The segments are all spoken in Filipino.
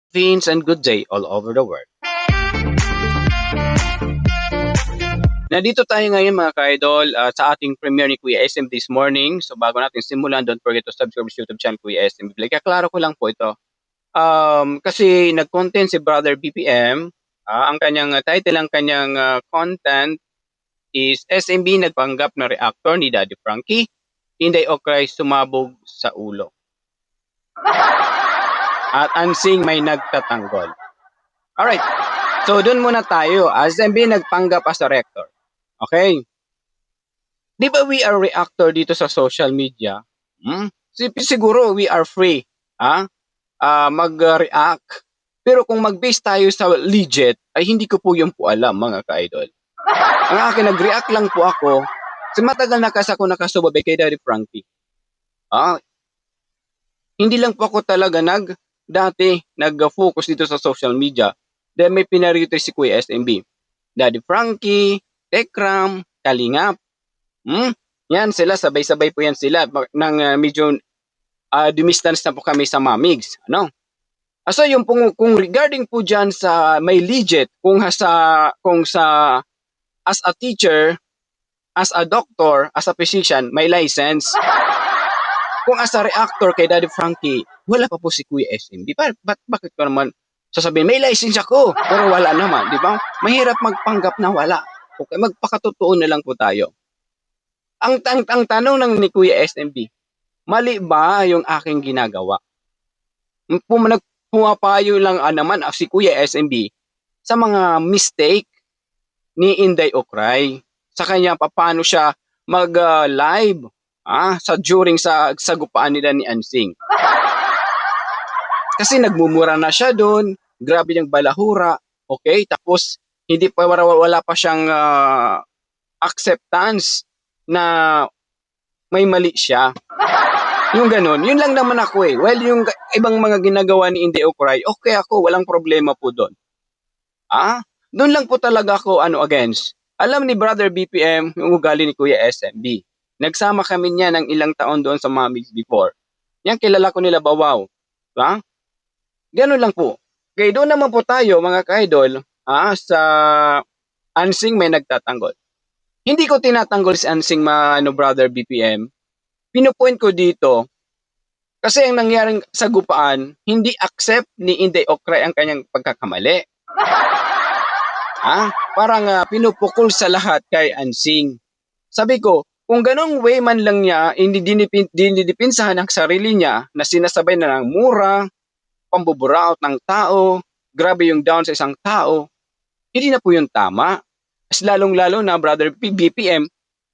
Vince, and good day all over the world. Nandito tayo ngayon mga ka-idol sa ating premiere ni Kuya SM this morning. So bago natin simulan, don't forget to subscribe sa YouTube channel Kuya SM. Kaklaro ko lang po ito. Kasi nag-content si Brother BPM. Ang kanyang title, ang kanyang content is SMB nagpanggap na reactor ni Daddy Frankie. Inday Okray sumabog sa ulo. At Ansing may nagtatanggol. Alright. So dun muna tayo. SMB nagpanggap as a rector. Okay. Di ba we are reactor dito sa social media? Siguro we are free mag-react. Pero kung mag-base tayo sa legit, ay hindi ko po yung po alam mga ka-idol. Ang akin, nag-react lang po ako. Kasi matagal na kasi ako nakasubabay kay Daddy Frankie. Hindi lang po ako talaga dati nag-focus dito sa social media. Dahil may pinarito si Kuya SMB. Daddy Frankie, Tekram, Kalingap. Yan sila, sabay-sabay po yan sila. Nang medyo distance na po kami sa Mamigs. So yung kung regarding po dyan sa may legit, kung sa as a teacher, as a doctor, as a physician, may license. Kung as a reactor kay Daddy Frankie, wala pa po si Kuya SMB. Bakit ko naman sasabihin, may license ako, pero wala naman, di ba? Mahirap magpanggap na wala. Okay, magpakatotoo na lang po tayo. Ang tanong ng ni Kuya SMB, mali ba yung aking ginagawa? Pumapayo lang naman si Kuya SMB sa mga mistake ni Inday Okray. Sa kanya, paano siya mag-live during sa sagupaan nila ni Ansing. Kasi nagmumura na siya doon, grabe yung balahura, okay? Tapos hindi pa wala pa siyang acceptance na may mali siya. Yung ganun, yun lang naman ako eh. Well, yung ibang mga ginagawa ni Inday Okray, okay ako, walang problema po doon. Doon lang po talaga ako against. Alam ni Brother BPM yung ugali ni Kuya SMB. Nagsama kami niya ng ilang taon doon sa Mamigs before. Yan, kilala ko nila Bawaw. Ganun lang po. Kaya doon naman po tayo mga ka-idol sa Ansing may nagtatanggol. Hindi ko tinatanggol si Ansing Brother BPM. Pinupoint ko dito kasi ang nangyaring sagupaan, hindi accept ni Inday Okray ang kanyang pagkakamali. Parang pinupukol sa lahat kay Ansing. Sabi ko, kung ganong way man lang niya, hindi dinidipinsahan ang sarili niya na sinasabay na ng mura, pambuburaot ng tao, grabe yung down sa isang tao, hindi na po yung tama. As lalong-lalo na Brother BPM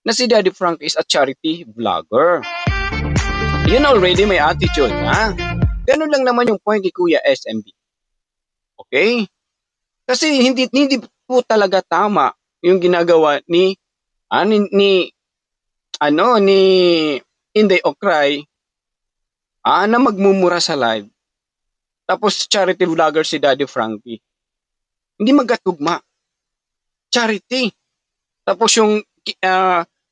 na si Daddy Frank is a charity vlogger. Yun already may attitude, Ganun lang naman yung point ni Kuya SMB. Okay? Kasi hindi po talaga tama yung ginagawa ni Inday Okray na magmumura sa live. Tapos charity vlogger si Daddy Frankie. Hindi magkatugma. Charity. Tapos yung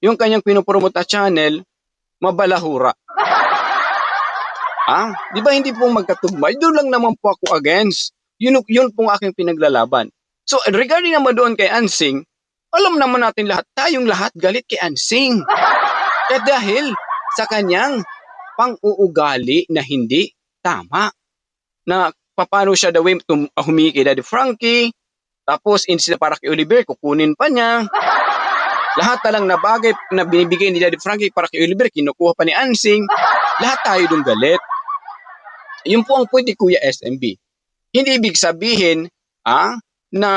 kanyang pinopromote na channel, mabalahura. Di ba hindi po magkatugma? Doon lang naman po ako against. Yun pong aking pinaglalaban. So regarding naman doon kay Ansing, alam naman natin tayong lahat galit kay Ansing. Dahil sa kanyang pang-uugali na hindi tama. Na paano siya daw humingi kay Daddy Frankie, tapos instead para kay Oliver, kukunin pa niya. Lahat talang na bagay na binibigay ni Daddy Frankie para kay Oliver, kinukuha pa ni Ansing. Lahat tayo dong galit. Yun po ang point ni Kuya SMB. Hindi ibig sabihin na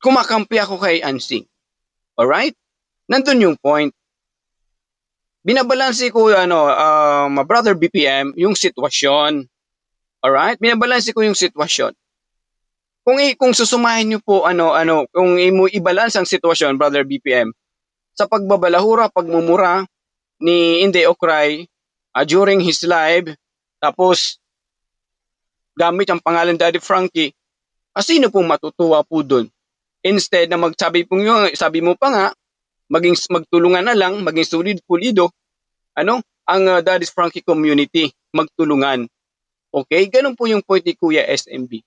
kumakampi ako kay Ansing. Alright? Nandun yung point. Binabalansi ko Brother BPM yung sitwasyon. Alright? Binabalansi ko yung sitwasyon. Kung susumahin niyo po kung i-balance ang sitwasyon Brother BPM sa pagbabalahura, pagmumura ni Inday Okray during his live, tapos gamit ang pangalan Daddy Frankie, sino pong matutuwa po doon? Instead na sabi mo pa nga, magtulungan na lang, maging solid pulido, ang Daddy Frankie community, magtulungan. Okay? Ganun po yung point ni Kuya SMB.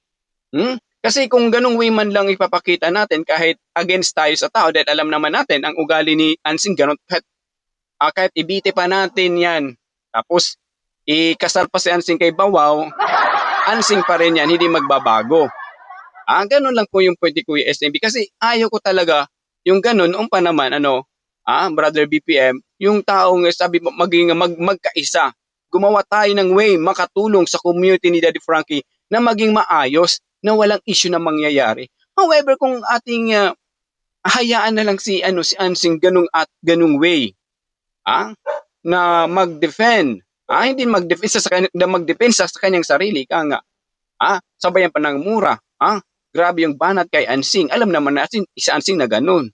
Kasi kung ganung way man lang ipapakita natin kahit against tayo sa tao dahil alam naman natin ang ugali ni Ansing ganun kahit ibiti pa natin yan tapos ikasal pa si Ansing kay Bawaw, Ansing pa rin yan, hindi magbabago. Ganun lang po yung point ni Kuya SMB kasi ayaw ko talaga yung ganun noong pa naman Brother BPM, yung taong sabi mo magkaisa. Gumawa tayo ng way makatulong sa community ni Daddy Frankie na maging maayos na walang issue na mangyayari. However, kung ating hayaan na lang si Ansing ganung way, na mag-defend, hindi mag-defend sa kanyang sarili nga, sabayan pa ng mura, grabe yung banat kay Ansing. Alam naman natin, isa Ansing na ganun.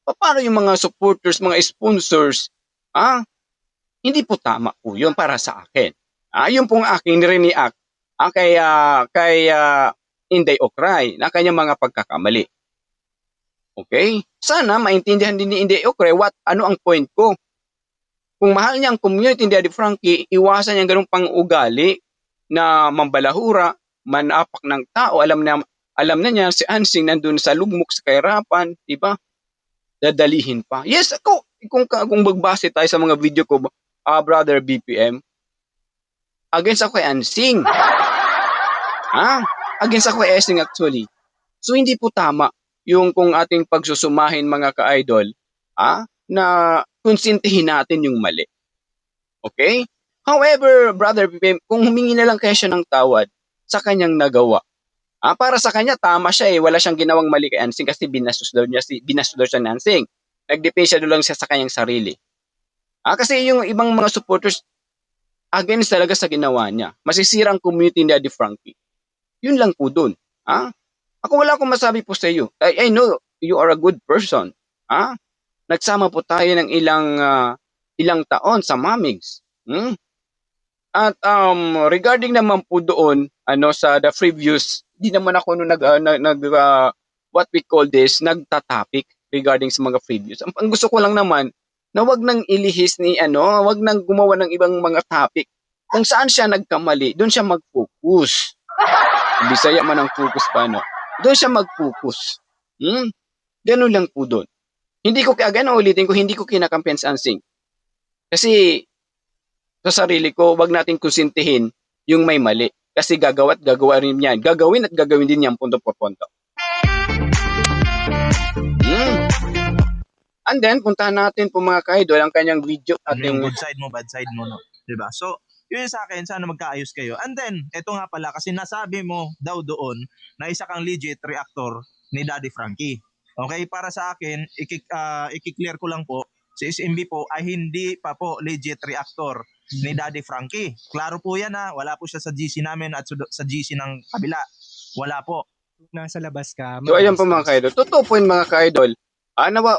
Paano yung mga supporters, mga sponsors? Hindi po tama po yun para sa akin. Yung pong aking riniact kay Inday Okray na kanyang mga pagkakamali. Okay? Sana maintindihan din ni Inday Okray ano ang point ko. Kung mahal niya ang community ni Daddy Frankie, iwasan niya ganung pang-ugali na mambalahura, manapak ng tao. Alam na niya si Ansing nandun sa lugmok sa kahirapan, di ba? Dadalihin pa. Yes, kung magbase tayo sa mga video ko, Brother BPM, against ako kay Ansing. Against ako kay Ansing actually. So hindi po tama yung kung ating pagsusumahin mga ka-idol, na konsintihin natin yung mali. Okay? However, Brother BPM, kung humingi na lang kaya siya ng tawad sa kanyang nagawa, para sa kanya, tama siya wala siyang ginawang mali kay Ansing kasi binastos daw siya ni Ansing. Nag-depend siya lang siya sa kanyang sarili. Kasi yung ibang mga supporters, against talaga sa ginawa niya. Masisira ang community ni Daddy Frankie. Yun lang po dun. Ako wala akong masabi po sa iyo. I know you are a good person. Nagsama po tayo ng ilang taon sa Mamigs. At regarding naman po doon sa the previews, di naman ako what we call this, nagta-topic regarding sa mga previews. Ang gusto ko lang naman na wag nang ilihis wag nang gumawa ng ibang mga topic. Kung saan siya nagkamali, doon siya mag-focus. Bisaya man ang focus pa doon siya mag-focus. Ganun lang po doon. Ulitin ko, hindi ko kinakampiyan si Ansing. Kasi sa sarili ko, wag natin konsintihin yung may mali. Kasi gagawa rin yan. Gagawin at gagawin din yan punto por punto. And then, puntahan natin po mga ka-idol ang kanyang video. At yung good side mo, bad side mo, no? Diba? So, yun sa akin, sana magkaayos kayo. And then, eto nga pala, kasi nasabi mo daw doon na isa kang legit reactor ni Daddy Frankie. Okay, para sa akin, i-clear ko lang po, si SMB po ay hindi pa po legit reactor ni Daddy Frankie. Klaro po yan wala po siya sa GC namin at sa GC ng kabila. Wala po. Nasa labas ka. So ayan po mga ka-idol. Totoo po yun mga ka-idol.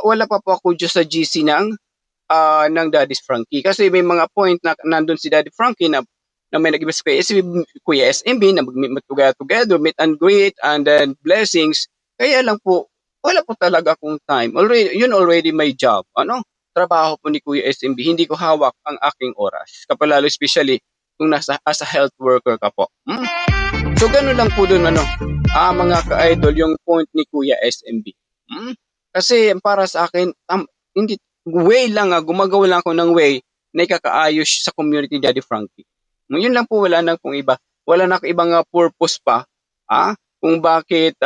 Wala pa po ako dyan sa GC ng Daddy Frankie. Kasi may mga point na nandun si Daddy Frankie na may nag-ibas kay Kuya SMB na mag-meet together, meet and greet, and then blessings. Kaya lang po, wala po talaga akong time. Already my job. Trabaho po ni Kuya SMB. Hindi ko hawak ang aking oras. Kapalalo especially kung as a health worker ka po. So gano'n lang po dun mga ka-idol yung point ni Kuya SMB. Kasi para sa akin, hindi way lang gumagawa lang ako ng way na ikakaayos sa community Daddy Frankie. Yun lang po, wala na pong iba. Wala na ibang purpose pa kung bakit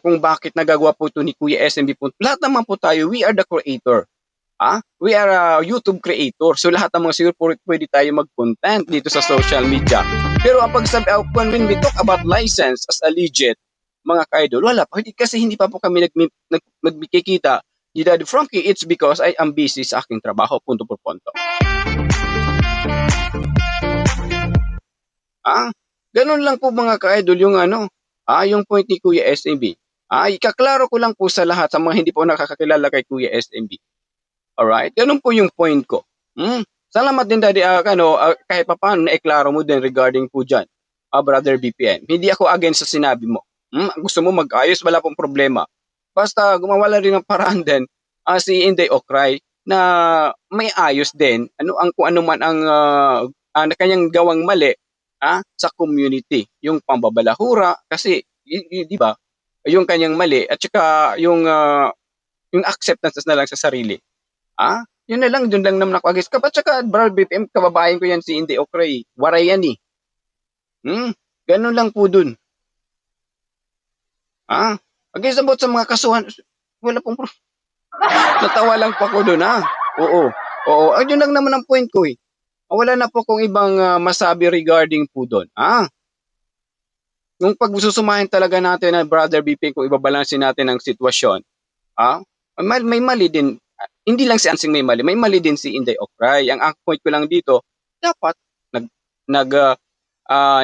kung bakit nagagawa po ito ni Kuya SMB po. Lahat naman po tayo, we are the creator. We are a YouTube creator. So lahat ng mga siguro pwede tayo mag-content dito sa social media. Pero when we talk about license as a legit, mga ka-idol, wala pa. Kasi hindi pa po kami nagkikita ni Daddy Frankie. It's because I am busy sa aking trabaho, punto por punto. Ganun lang po mga ka-idol yung yung point ni Kuya SMB. Ikaklaro ko lang po sa lahat sa mga hindi po nakakakilala kay Kuya SMB. Alright? Ganun po yung point ko. Salamat din Daddy, kahit pa paano na-eklaro mo din regarding po dyan, Brother BPM. Hindi ako against sa sinabi mo. Gusto mo mag-ayos, wala pong problema. Basta gumawa lang rin ng paraan din si Inday Okray na may ayos din kung ano man ang kanyang gawang mali sa community, yung pambabalahura kasi di ba yung kanyang mali at saka yung acceptance na lang sa sarili. Yun na lang, dun lang naman ako agis. At saka, bro, BPM, kababayan ko yan si Inday Okray. Waray yan eh. Ganun lang po dun. Agis about sa mga kasuhan, wala pong natawa lang po ako dun Oo. Yun lang naman ang point ko eh. Wala na po kung ibang masabi regarding po dun. Yung pagsusumahin talaga natin na Brother BPM kung ibabalansin natin ang sitwasyon, may mali din. Hindi lang si Ansing may mali din si Inday Okray. Ang point ko lang dito, dapat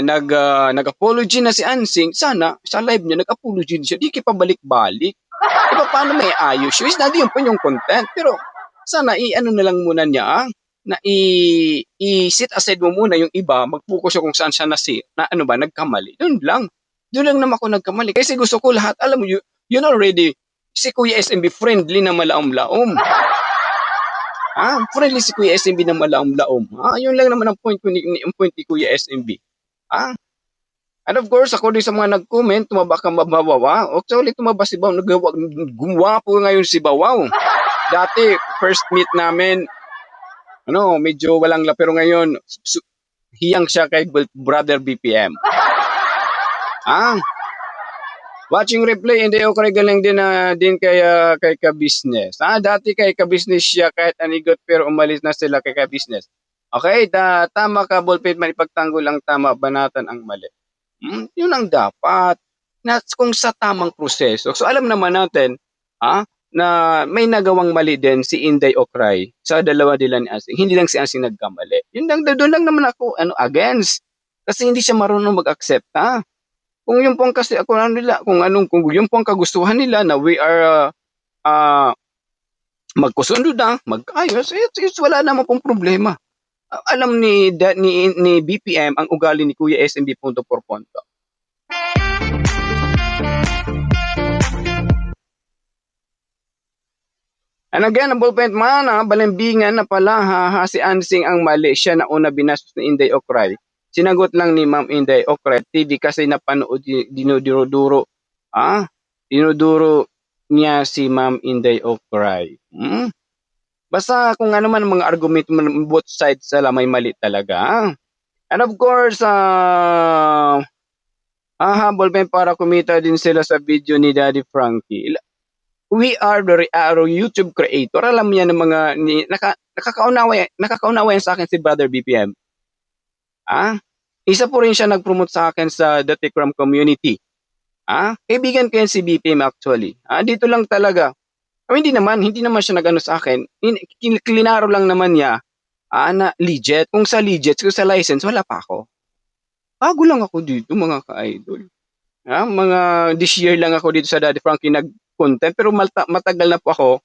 nag-apology na si Ansing. Sana sa live niya nag-apology din siya. Di kipabalik-balik. Diba paano may ayos yun? Hindi yun po yung content. Pero sana na lang muna niya na i-sit aside mo muna yung iba, mag-focus kung saan siya nagkamali. Doon lang naman ako nagkamali. Kasi gusto ko lahat, alam mo, yun already, si Kuya SMB friendly na malaom-laom. Friendly si Kuya SMB na malaom-laom. Yun lang naman ang point ko ni Kuya SMB. And of course, according sa mga nag-comment, tumaba ka mabawawa. Actually, tumaba si Bawaw. Gumawa po ngayon si Bawaw. Dati, first meet namin, medyo walang la. Pero ngayon, hiyang siya kay Brother BPM. Watching replay, hindi ako galing din kay ka-business. Dati kay ka-business siya kahit anigot pero umalis na sila kay ka-business. Okay, tama ka, ballpen, manipagtanggol ang tama, banatan ang mali. Yun ang dapat. Kung sa tamang proseso. So alam naman natin, na may nagawang mali din si Inday Okray sa dalawa nila ni Ansing. Hindi lang si Ansing nagkamali. Doon lang naman ako against. Kasi hindi siya marunong mag-accept. Kung yung pong kasi kung yung pong kagustuhan nila na we are magkusundo mag-ayos, it's wala naman pong problema. Alam ni BPM ang ugali ni Kuya SMB punto por punto. And again, ang ballpoint man, balimbingan na pala si Ansing ang mali. Siya na una binastos ni Inday Okray. Sinagot lang ni Ma'am Inday Okray TV kasi napanood dinuduro niya si Ma'am Inday Okray. Basta kung ano man mga argument both sides sila may mali talaga. And of course, ballpen para kumita din sila sa video ni Daddy Frankie. We are the YouTube creator. Alam niya ng mga nakakaunawa sa akin si Brother BPM. Isa po rin siya nag-promote sa akin sa The Tikram community. Kaibigan ko yan si BPM actually. Dito lang talaga. Hindi naman siya nag-ano sa akin. Klinaro lang naman niya na legit. Kung sa legit, kung sa license, wala pa ako. Bago lang ako dito mga ka-idol. This year lang ako dito sa Daddy Frankie content pero matagal na po ako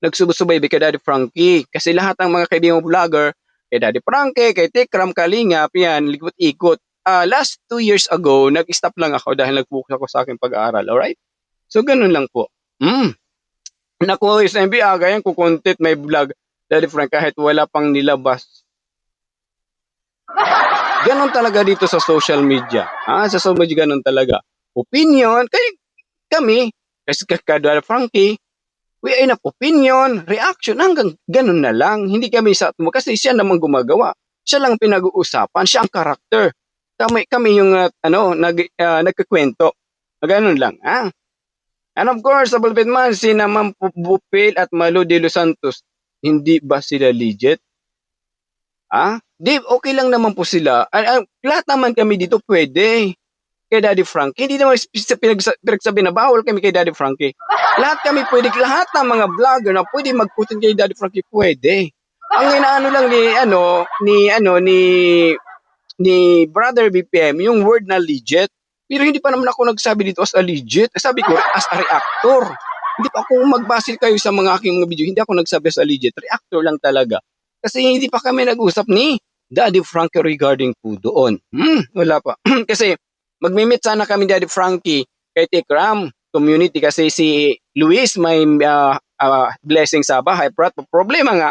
nagsusubaybay kay Daddy Frankie kasi lahat ng mga kaibigan vlogger kay Daddy Frankie, kay Tikram, Kalingap, yan, likot-ikot. Last 2 years ago, nag-stop lang ako dahil nag-focus ako sa aking pag-aaral, alright? So, ganun lang po. Naku, SMB, ganyan kukontent may vlog Daddy Frank kahit wala pang nilabas. Ganon talaga dito sa social media. Sa social media ganon talaga. Opinion, kami, kasi Daddy Frankie, we are enough opinion, reaction, hanggang ganun na lang. Hindi kami kasi siya naman gumagawa. Siya lang pinag-uusapan, siya ang karakter. Kami yung nagkikwento. Ganun lang. And of course, sa Bulpit man, si Ma'am Bupil at Malu de Los Santos, hindi ba sila legit? Okay lang naman po sila. Lahat naman kami dito pwede. Kay Daddy Frankie. Hindi naman pinagsabi na bawal kami kay Daddy Frankie. Lahat kami pwede, lahat ng mga vlogger na pwede mag-putin kay Daddy Frankie pwede. Ang inaano lang ni Brother BPM, yung word na legit. Pero hindi pa naman ako nagsabi dito as a legit. Sabi ko, as a reactor. Hindi pa ako magbasil kayo sa mga aking mga video. Hindi ako nagsabi as a legit. Reactor lang talaga. Kasi hindi pa kami nag-usap ni Daddy Frankie regarding po doon. Wala pa. Kasi magmi-meet sana kami Daddy Frankie kay Tikram community kasi si Luis may blessing sa bahay. Problema nga,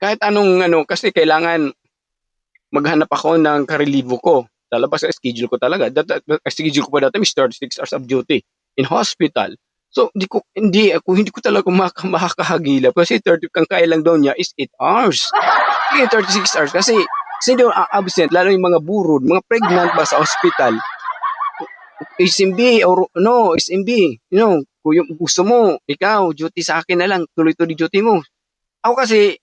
kahit anong kasi kailangan maghanap ako ng karelibo ko. Lalabas sa schedule ko talaga. Schedule ko pa dati is 36 hours of duty in hospital. So, hindi ko talaga makakahagilap kasi 30 kang kaya lang daw niya is 8 hours. Hindi 36 hours kasi sino absent, lalo yung mga burod, mga pregnant ba sa hospital. SMB or no, SMB, kung yung gusto mo, ikaw, duty sa akin na lang, tuloy-tuloy duty mo. Ako kasi,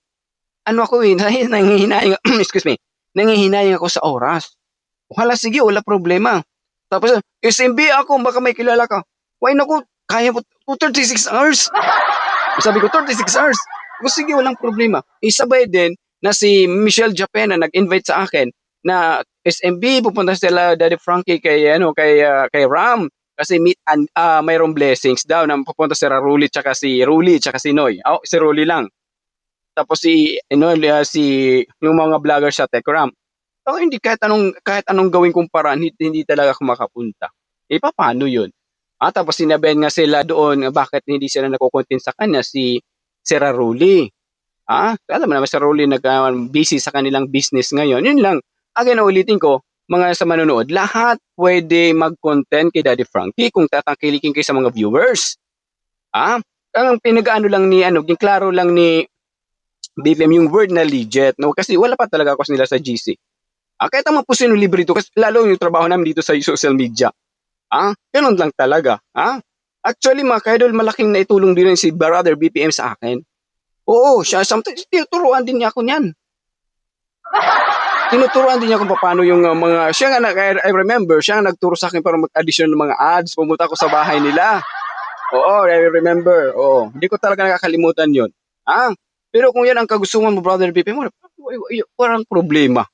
ako nangihinayang, excuse me, nangihinayang ako sa oras. Wala, sige, wala problema. Tapos, SMB ako, baka may kilala ka. Why naku, kaya mo 36 hours. Sabi ko, 36 hours. O sige, walang problema. Isabay din na si Michelle Japena nag-invite sa akin na SMB, pupunta sila Daddy Frankie kay Ram. Kasi mayroong blessings daw na pupunta si Ruli tsaka si Noy. Si Ruli lang. Tapos yung mga vlogger sa TechRam. So, hindi kahit anong gawin kong paraan, hindi talaga ako makapunta. Paano yun? Tapos sinabihan nga sila doon, bakit hindi sila nakukontent sa kanya, si Ruli. Alam mo naman, si Ruli busy sa kanilang business ngayon. Yun lang. Again, ulitin ko, mga sa manonood, lahat pwede mag-content kay Daddy Frankie kung tatangkilikin kayo sa mga viewers. Ang pinag-ano lang yung klaro lang ni BBM yung word na legit, no? Kasi wala pa talaga ako nila sa GC. Kahit ang mga pusin yung libre ito, kasi lalo yung trabaho namin dito sa social media. Ganun lang talaga. Actually, mga kaidol, malaking naitulong din si Brother BPM sa akin. Oo, siya, sometimes, tinuturuan din niya ako niyan. Tinuturuan din niya kung paano yung I remember, siya nga nagturo sa akin para mag-addition ng mga ads. Pumunta ako sa bahay nila. Oo, I remember. Oo, hindi ko talaga nakakalimutan yun. Pero kung yan ang kagustuhan mo, Brother BPM, walang problema.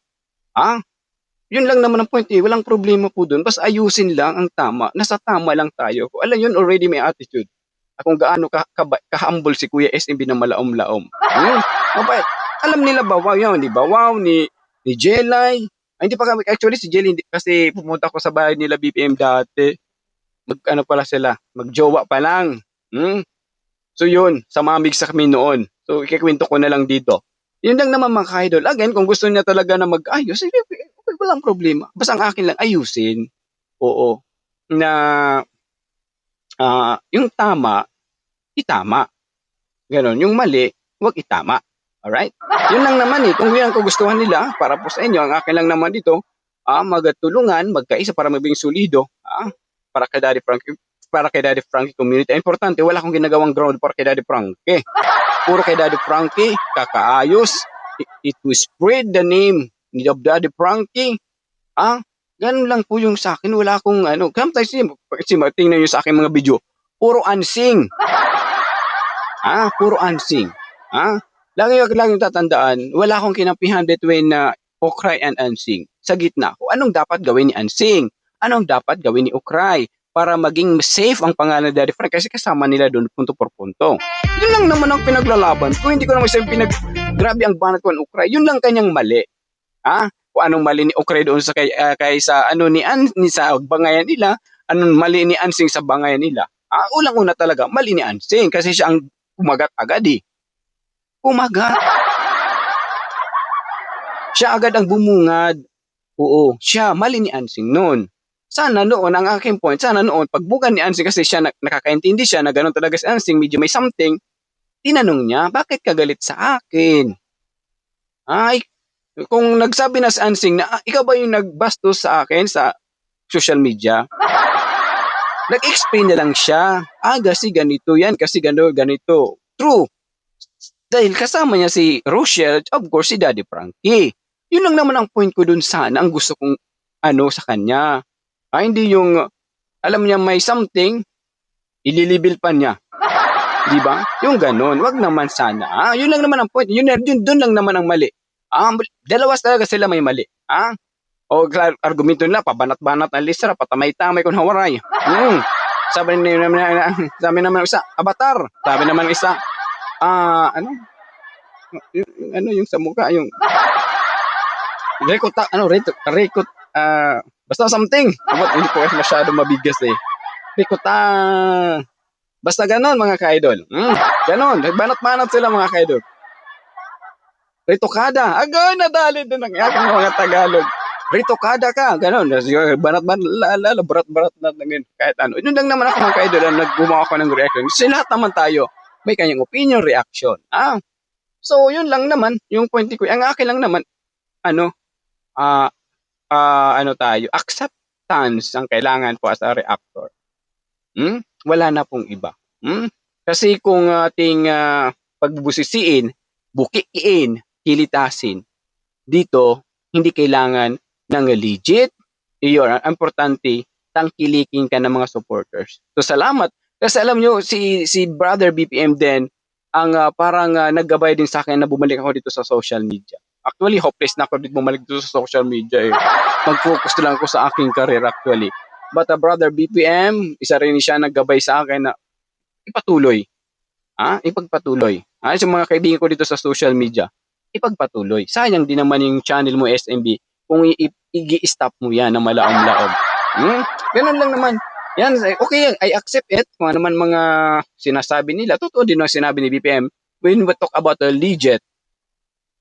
Yun lang naman ang point walang problema po doon. Basta ayusin lang ang tama. Nasa tama lang tayo. Alam yun, already may attitude. Kung gaano ka-humble si Kuya SMB na malaom-laom. Mabait. Alam nila ba, wow yun, di ba? Wow, ni Jelay. Hindi pa kami, actually si Jelay, kasi pumunta ko sa bahay nila BPM dati. Pala sila, magjowa pa lang. So yun, sa mamig sa kami noon. So ikikwento ko na lang dito. Yun lang naman mga ka-idol. Again, kung gusto niya talaga na mag-ayos, walang problema. Basta ang akin lang ayusin. Oo. Na yung tama, itama. Ganon. Yung mali, huwag itama. Alright? Yun lang naman Kung yan ang kagustuhan nila, para po sa inyo, ang akin lang naman dito, magtulungan, magkaisa para maging solido. Para kay Daddy Frankie community. Importante, wala akong ginagawang ground para kay Daddy Frankie. Puro kay Daddy Frankie, kakaayos. It will spread the name of Daddy Frankie. Ganun lang po yung sa akin. Wala akong sometimes tingnan nyo sa akin mga video. Puro unsing. Puro unsing. Lagi tatandaan, wala akong kinampihan between Ukray and Unsing. Sa gitna, kung anong dapat gawin ni Unsing? Anong dapat gawin ni Ukray? Para maging safe ang pangalan ni Daddy Frank kasi kasama nila doon punto por punto. Yun lang naman ang pinaglalaban. Kung hindi ko naman sabi grabe ang banat ko ng Ukray, yun lang kanyang mali. Kung anong mali ni Ukray doon sa sa bangayan nila, anong mali ni Unsing sa bangayan nila. Ulang-una talaga, mali ni Unsing kasi siya ang kumagat agad Kumagat. Siya agad ang bumungad. Oo, siya, mali ni Unsing noon. Sana noon, ang aking point, pagbugan ni Unsing kasi siya nakakaintindi siya na gano'n talaga si Unsing, medyo may something, tinanong niya, bakit ka galit sa akin? Kung nagsabi na si Unsing na, ikaw ba yung nagbastos sa akin sa social media? Nag-explain na lang siya, kasi ganito yan, kasi ganito. True. Dahil kasama niya si Rochelle, of course, si Daddy Frankie. Yun lang naman ang point ko dun sana, ang gusto kong sa kanya. Hindi yung, alam niya may something, ililibil pa niya. Di ba? Yung ganon. Wag naman sana. Yun lang naman ang point. Yun doon lang naman ang mali. Dalawa talaga sila may mali. O argumento nila, pabanat-banat ang listra, patamay-tamay kung hawaray. Sabi naman isa, avatar. Sabi naman isa, yung sa mukha, yung rekot, basta something. Hindi ko masyado mabigas Rekot, basta ganon mga ka-idol. Ganon, nagbanat-banat sila mga kaidol. Ritokada, agay nadali din ang aking mga Tagalog. Ritokada ka, ganon. Banat-banat, barat-barat na lang kahit ano. Yun lang naman ako mga kaidol, naggumawa ako ng reaction. Kasi lahat naman tayo, may kanyang opinion, reaction. So, yun lang naman, yung point ko. Ang akin lang naman, ano, ano tayo, acceptance ang kailangan po as a reactor. Wala na pong iba. Kasi kung ating pagbubusisiin, bukiin, kilitasin, dito, hindi kailangan ng legit. Iyon, ang importante, tangkilikin ka ng mga supporters. So, salamat. Kasi alam nyo, si Brother BPM din, ang parang naggabay din sa akin na bumalik ako dito sa social media. Actually, hopeless na ako dito bumalik dito sa social media. Mag-focus lang ako sa aking career actually. But Brother BPM, isa rin siya naggabay sa akin na ipatuloy. Ipagpatuloy. Sa mga kaibigan ko dito sa social media, ipagpatuloy. Sayang din naman yung channel mo SMB kung i-stop mo yan na malaom-laom. Ganun lang naman. Yan, okay, I accept it. Kung ano man mga sinasabi nila, totoo din ang sinabi ni BPM. When we talk about legit,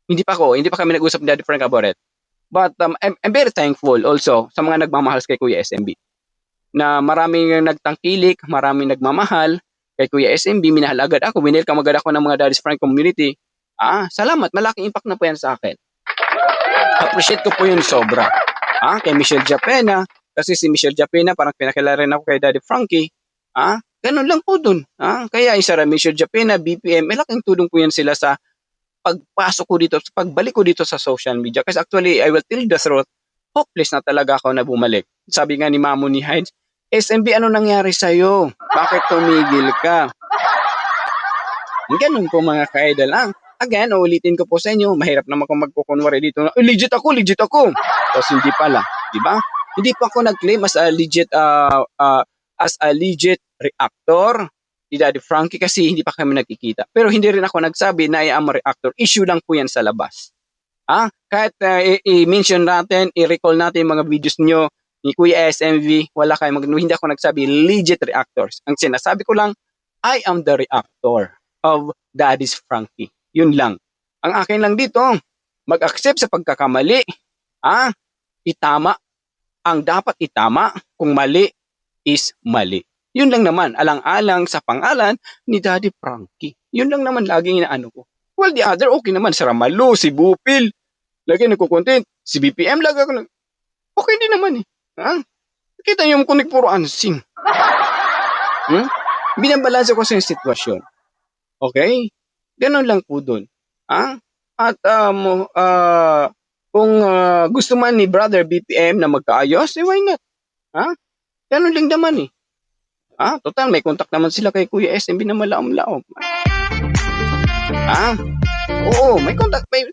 hindi pa kami nag-usap ni Daddy Frank about it. But I'm very thankful also sa mga nagmamahal kay Kuya SMB. Na maraming nagtangkilik, maraming nagmamahal kay Kuya SMB, minahal agad ako, winelcome agad ako ng mga Daddy's Frank community. Salamat, malaking impact na po yan sa akin. Appreciate ko po yun sobra. Kay Michelle Japena, kasi si Michelle Japena, parang pinakilala rin ako kay Daddy Frankie. Ganun lang po dun. Kaya isa rin, Michelle Japena, BPM, malaking tulong po yan sila sa pagpasok ko dito, sa pagbalik ko dito sa social media. Kasi actually, I will tell the truth, hopeless na talaga ako na bumalik. Sabi nga ni Mamo ni Hides, SMB, ano nangyari sa'yo? Bakit tumigil ka? Ganun po mga ka-idol. Again, ulitin ko po sa inyo, mahirap naman kung magkukunwari dito na, legit ako. Tapos hindi pala, di ba? Hindi pa ako nag-claim as a legit reactor ni Daddy Frankie kasi hindi pa kami nagkikita. Pero hindi rin ako nagsabi na I am a reactor. Issue lang po yan sa labas. Kahit i-mention natin, i-recall natin yung mga videos nyo ni Kuya SMV, hindi ako nagsabi legit reactors. Ang sinasabi ko lang, I am the reactor of Daddy's Frankie. Yun lang. Ang akin lang dito, mag-accept sa pagkakamali. Itama ang dapat itama, kung mali is mali. Yun lang naman, alang-alang sa pangalan ni Daddy Frankie. Yun lang naman laging inaano ko. Well, the other, okay naman. Si Ramalo, si Bupil, lagi nagko-content. Si BPM, lagi ako okay din naman eh. Kita niyo kung puro ansing. Binabalansa ko sa yung sitwasyon. Okay? Ganun lang po dun. At kung gusto man ni Brother BPM na magkaayos, why not? Ganun lang naman eh. Total, may contact naman sila kay Kuya SMB na malaom-laom. Oo, may contact, may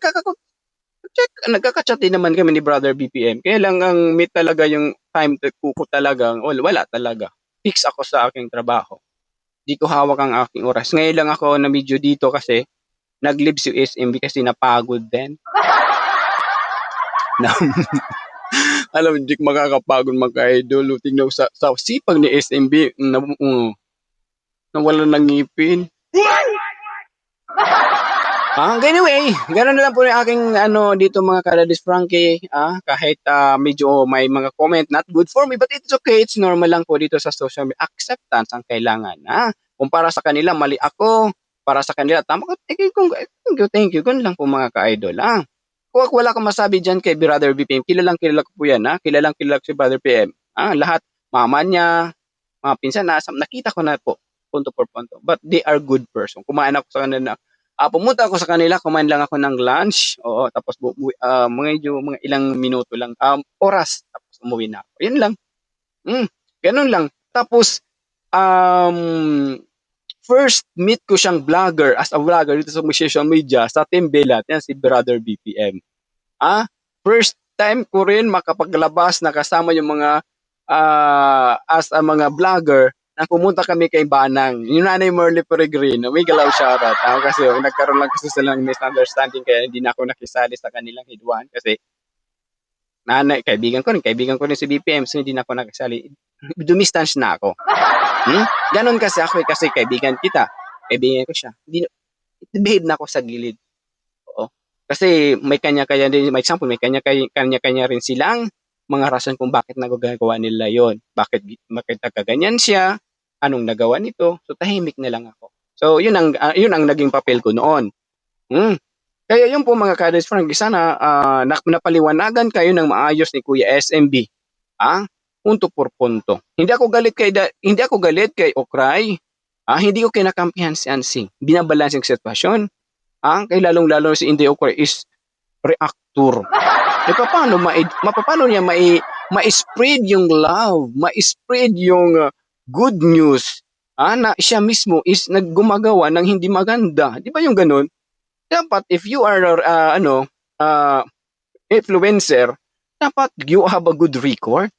nagkaka-chat din naman kami ni Brother BPM. Kaya lang ang meet talaga yung time ko talaga, wala talaga. Fix ako sa aking trabaho. Di ko hawak ang aking oras. Ngayon lang ako na medyo dito kasi nag-leave si SMB kasi napagod din. Alam, hindi ko makakapagod magka-idol. Tingnan sa sipag ni SMB, nawala ng ngipin. Anyway, gano'n na lang po yung aking dito mga ka-Daddy's Frankie. Kahit medyo may mga comment not good for me, but it's okay. It's normal lang po dito sa social media. Acceptance ang kailangan. Kung para sa kanila, mali ako. Para sa kanila, tama ko. Thank you. Ganun lang po mga ka-idol. Kung wala kang masabi dyan kay Brother BPM, kilala ko po yan. Kilalang ko si Brother PM. Lahat, mama niya, mga pinsan, nakita ko na po. Punto por punto. But they are good person. Kumain ako sa kanila. Pumunta ako sa kanila, kumain lang ako ng lunch. Oo, tapos mga ilang minuto lang. Oras. Tapos umuwi na ako. Yun lang. Ganun lang. Tapos, first meet ko siyang vlogger, as a vlogger dito sa social media, sa Team Belat, yan si Brother BPM. First time ko rin makapaglabas na kasama yung mga as a mga vlogger na pumunta kami kay Banang. Yung nanay Merly Peregrino, may galaw shoutout. Kasi nagkaroon lang kasi sila ng misunderstanding kaya hindi na ako nakisali sa kanilang hidwan kasi kaibigan ko rin si BPM so hindi na ako nakisali. Dumistance na ako. Ganon kasi ako kasi kaibigan kita. kaibigan ko siya. Hindi, behave na ako sa gilid. Oo. Kasi may kanya-kanya din, may example, may kanya-kanya rin silang mga rason kung bakit nagagawa nila yon. Bakit nagkaganyan siya? Anong nagawa nito? So tahimik na lang ako. So yun ang naging papel ko noon. Hmm. Kaya yun po mga ka-Daddy Frankie, sana napaliwanagan kayo ng maayos ni Kuya SMB. Ah, punto por punto. Hindi ako galit kay Okray. Hindi ko kinakampihan si Ansing. Binabalanse ang sitwasyon. Kay lalong-lalo si Inday Okray is reactor. Paano niya ma-spread yung love, ma-spread yung good news, na siya mismo is naggumagawa ng hindi maganda. Di ba yung ganun? Dapat if you are uh, influencer, dapat you have a good record.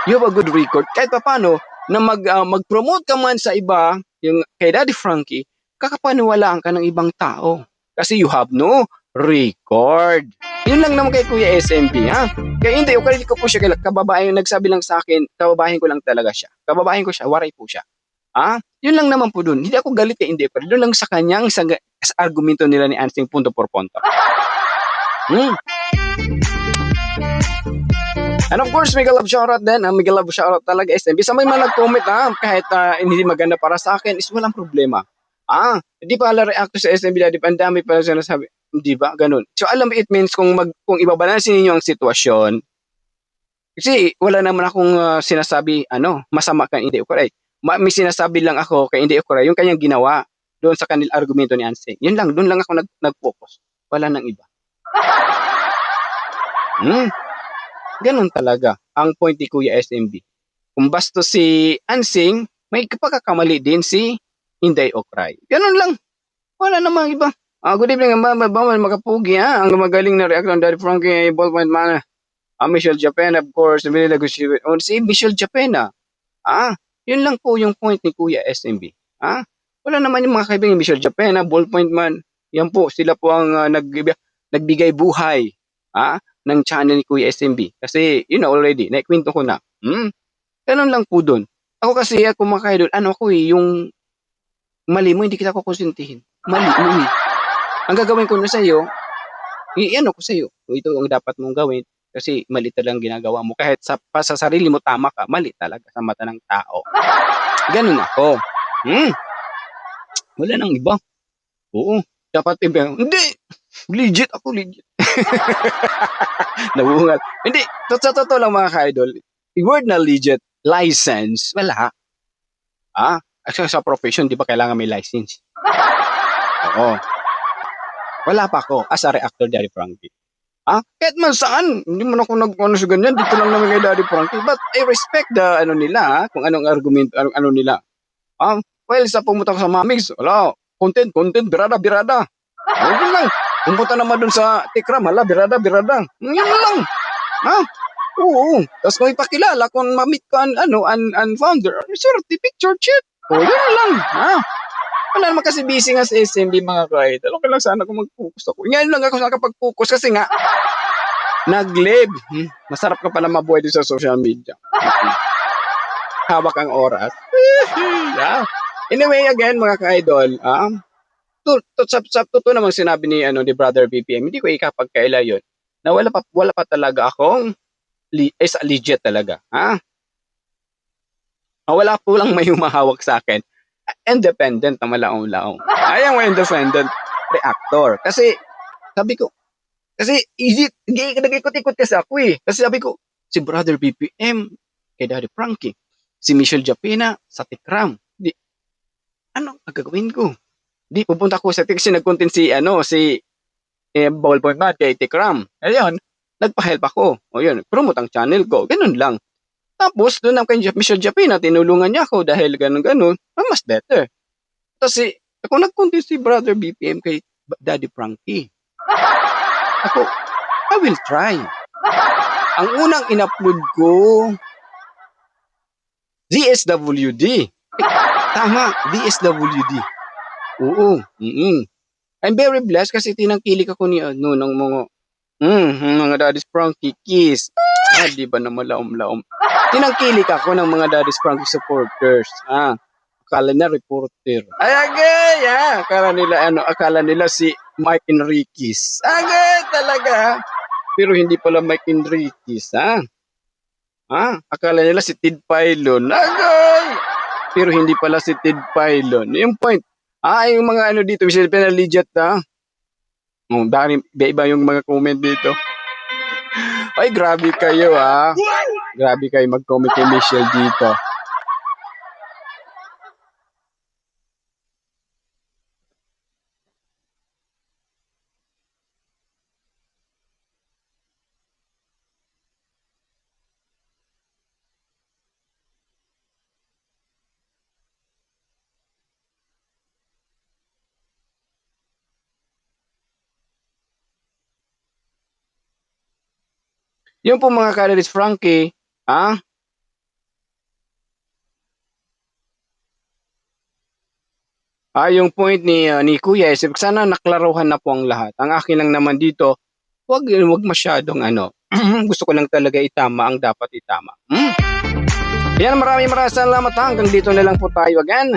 You have a good record. Kahit paano na mag-promote ka man sa iba, yung kay Daddy Frankie, kakapaniwalaan ka ng ibang tao. Kasi you have no record. Yun lang naman kay Kuya SMB, ha? Kaya hindi, ukalit ko po siya, kababayan, nagsabi lang sa akin, kababayan ko lang talaga siya. Kababayan ko siya, waray po siya. Yun lang naman po dun. Hindi ako galit kay hindi, pero doon lang sa kanyang sa argumento nila ni Ansing punto por punto. And of course, mega love shoutout din. Mega love shoutout talaga SMB. Sa may mga nag-comment kahit hindi maganda para sa akin, is walang problema. Hindi pala react sa SMB Daddy, ang dami pala siya nasabi. Hindi ba? Ganun. So alam mo, it means kung ibabalansin ninyo ang sitwasyon, kasi wala naman akong sinasabi, masama kay hindi Okray. May sinasabi lang ako kay hindi Okray, yung kanyang ginawa doon sa kanil argumento ni Ansing. Yun lang, doon lang ako nag-focus. Wala nang iba. Ganun talaga ang point ni Kuya SMB. Kung basto si Ansing, may pagkakamali din si Inday Okray. Ganun lang. Wala namang iba. Good evening, makapugi, ang magaling na react ng Daddy Frankie, ballpoint man. Michelle Japena, of course, si Michelle Japena. Yun lang po yung point ni Kuya SMB. Wala naman yung mga kaibigan ni Michelle Japena, ballpoint man. Yan po, sila po ang nagbigay buhay ng channel ni Kuya SMB. Kasi, already, naikwento ko na. Ganun lang po dun. Ako kasi, mga kaidol, yung mali mo, hindi kita kukonsintihin. Mali mo Ang gagawin ko na sa'yo, ko sa'yo. Ito ang dapat mong gawin kasi mali talagang ginagawa mo. Kahit sa sarili mo tama ka, mali talaga sa mata ng tao. Ganun ako. Wala nang iba. Oo. Dapat iba. Hindi. Legit ako, legit. Nabungal. Hindi. Sa totoo lang mga ka-idol, word na legit, license, wala. Actually sa profession, di ba kailangan may license? Oo. Wala pa ako as a reactor, Daddy Frankie. Kahit man saan, hindi man ako nag-ano sa ganyan, dito lang naman kay Daddy Frankie. But I respect the nila, kung anong argument, ano nila. Well, sa pumunta ko sa Mamigs, wala, content, birada. Yun lang. Pumunta naman dun sa Tikram, birada. Yun lang. Oo. Tapos kung ipakilala, kung ma-meet ko an founder, sir, the picture chat. Yun lang. Wala naman kasi busy nga sa SMB mga kahit. Okay lang sana kung mag-focus ako. Ngayon lang ako nakapag-focus kasi nga, nag-live. Masarap ka pala mabuhay din sa social media. Hawak ang oras. Anyway, again, mga ka-idol, totoo namang sinabi ni Brother BPM, hindi ko ikapagkaila yun, na wala pa talaga akong legit talaga. Wala po lang may humahawak sa akin. Independent na malaong-laong. Ayaw mo independent reactor. Kasi, sabi ko, nag-ikot-ikot kasi ako Kasi sabi ko, si Brother BPM, kay Daddy Frankie, si Michelle Japena, sa Tikram. Ano ang gagawin ko? Pupunta ko sa kasi nag-content si Ballpoint Man kay Tikram. Ayun, nagpa-help ako. Promote ang channel ko. Ganun lang. Tapos, doon ang kay Michelle Japena, tinulungan niya ako dahil ganun. Mas better. Kasi, ako nag-content si Brother BPM kay Daddy Frankie. Ako, I will try. Ang unang in-upload ko, DSWD. Tama, DSWD. Oo. I'm very blessed kasi tinangkilik ako ni ng mga Daddy's Frankie Kiss. Di ba na malaom-laom? Tinangkilik ako ng mga Daddy's Frankie supporters. akala na reporter. Ay, agay, akala nila si Mike Enriquez. Agay, talaga. Pero hindi pala Mike Enriquez, ha? Akala nila si Ted Filon. Agay! Pero hindi pala si Ted Filon. Yung point. Yung mga ano dito, Michelle Penaligat, ha? Dami, iba yung mga comment dito. Ay, grabe kayo, ha? Grabe kayo mag-comment kay Michelle dito. Yung po mga Calories Frankie, yung point ni Kuya is sana naklaruhan na po ang lahat. Ang akin lang naman dito, wag masyadong gusto ko lang talaga itama ang dapat itama. Yan, maraming salamat. Hanggang dito na lang po tayo again.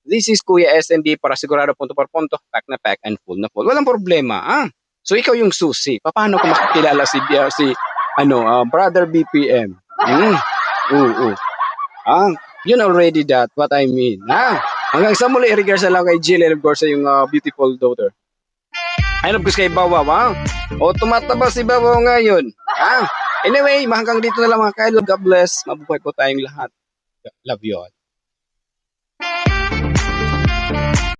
This is Kuya SMB para sigurado punto por punto, pack na pack and full na full. Walang problema, So ikaw yung susi. Paano ko makikilala si Brother BPM? Oo. You already that what I mean. Hanggang sa muli, regards na lang kay Jill and of course sa yung beautiful daughter. I love ko kay Bawaw, O tumataba si Bawaw ngayon. Anyway, hanggang dito na lang mga kailo. God bless. Mabuhay po tayong lahat. Love you all.